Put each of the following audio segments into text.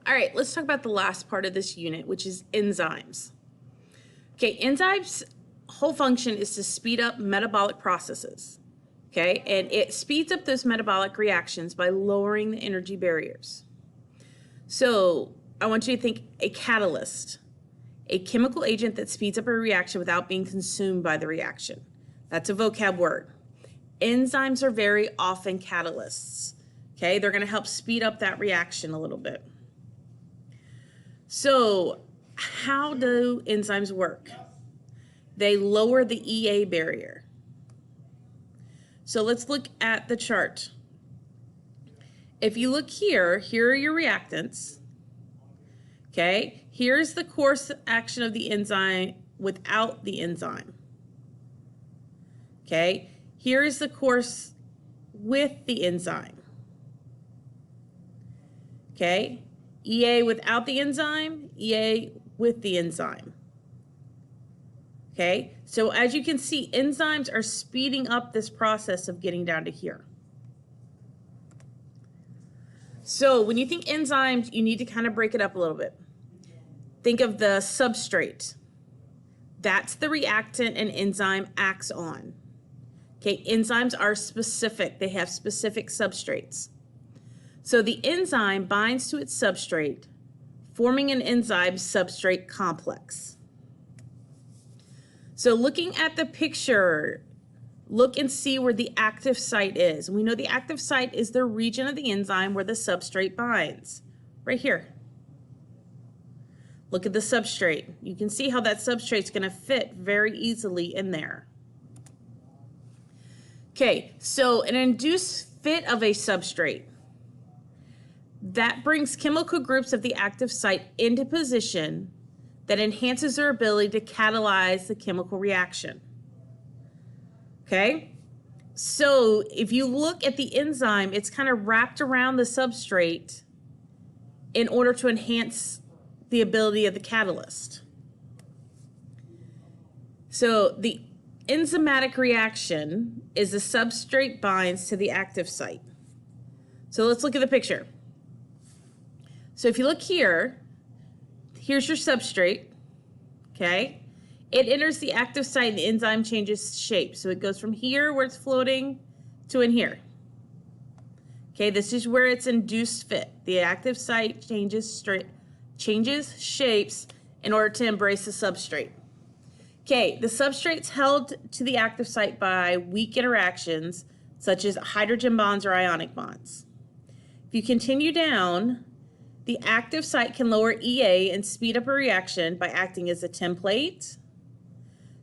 All right, let's talk about the last part of this unit, which is enzymes. Okay, enzymes' whole function is to speed up metabolic processes. Okay, and it speeds up those metabolic reactions by lowering the energy barriers. So I want you to think a catalyst, a chemical agent that speeds up a reaction without being consumed by the reaction. That's a vocab word. Enzymes are very often catalysts. Okay, they're going to help speed up that reaction a little bit. So how do enzymes work? They lower the EA barrier. So let's look at the chart. If you look here, here are your reactants. Okay, here's the course action of the enzyme without the enzyme. Okay, here is the course with the enzyme. Okay, EA without the enzyme, EA with the enzyme. Okay, so as you can see, enzymes are speeding up this process of getting down to here. So when you think enzymes, you need to kind of break it up a little bit. Think of the substrate. That's the reactant an enzyme acts on. Okay, enzymes are specific. They have specific substrates. So the enzyme binds to its substrate, forming an enzyme substrate complex. So looking at the picture, look and see where the active site is. We know the active site is the region of the enzyme where the substrate binds, right here. Look at the substrate. You can see how that substrate is going to fit very easily in there. Okay, so an induced fit of a substrate, that brings chemical groups of the active site into position that enhances their ability to catalyze the chemical reaction. Okay, so if you look at the enzyme, it's kind of wrapped around the substrate in order to enhance the ability of the catalyst. So the enzymatic reaction is the substrate binds to the active site. So let's look at the picture. So if you look here, here's your substrate, okay? It enters the active site and the enzyme changes shape. So it goes from here where it's floating to in here. Okay, this is where it's induced fit. The active site changes shapes in order to embrace the substrate. Okay, the substrate's held to the active site by weak interactions such as hydrogen bonds or ionic bonds. If you continue down, the active site can lower EA and speed up a reaction by acting as a template,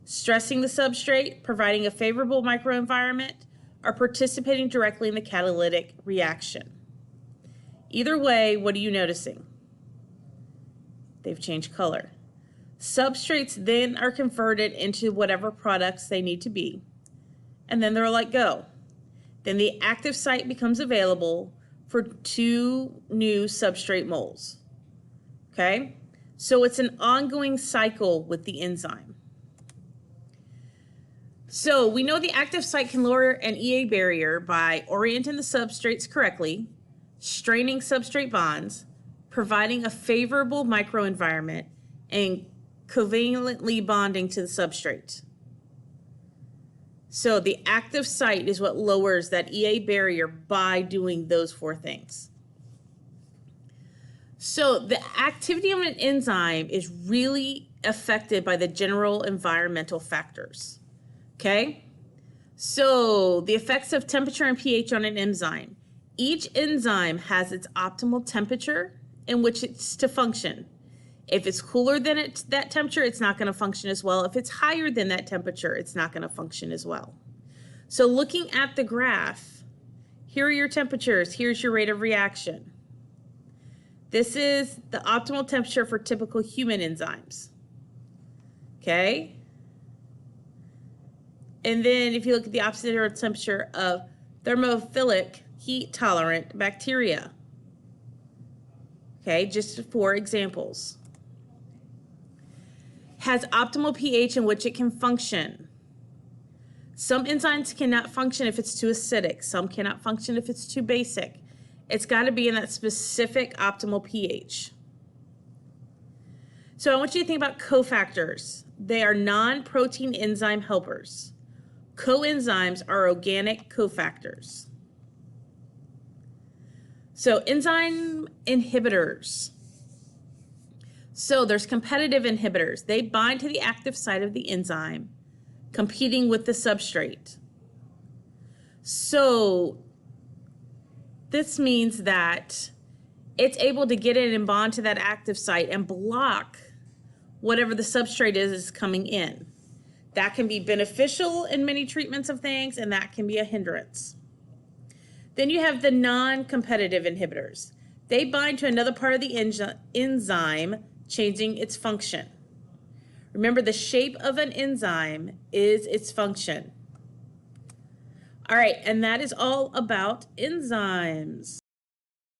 stressing the substrate, providing a favorable microenvironment, or participating directly in the catalytic reaction. Either way, what are you noticing? They've changed color. Substrates then are converted into whatever products they need to be, and then they're let go. Then the active site becomes available for 2 new substrate moles. Okay? So it's an ongoing cycle with the enzyme. So we know the active site can lower an EA barrier by orienting the substrates correctly, straining substrate bonds, providing a favorable microenvironment, and covalently bonding to the substrate. So the active site is what lowers that EA barrier by doing those 4 things. So the activity of an enzyme is really affected by the general environmental factors. Okay? So the effects of temperature and pH on an enzyme. Each enzyme has its optimal temperature in which it's to function. If it's cooler than that temperature, it's not going to function as well. If it's higher than that temperature, it's not going to function as well. So looking at the graph, here are your temperatures. Here's your rate of reaction. This is the optimal temperature for typical human enzymes. Okay? And then if you look at the opposite temperature of thermophilic, heat-tolerant bacteria. Okay, just 4 examples. Has optimal pH in which it can function. Some enzymes cannot function if it's too acidic. Some cannot function if it's too basic. It's got to be in that specific optimal pH. So I want you to think about cofactors. They are non-protein enzyme helpers. Coenzymes are organic cofactors. So enzyme inhibitors. So there's competitive inhibitors. They bind to the active site of the enzyme, competing with the substrate. So this means that it's able to get in and bond to that active site and block whatever the substrate is coming in. That can be beneficial in many treatments of things, and that can be a hindrance. Then you have the non-competitive inhibitors. They bind to another part of the enzyme, changing its function. Remember, the shape of an enzyme is its function. All right, and that is all about enzymes.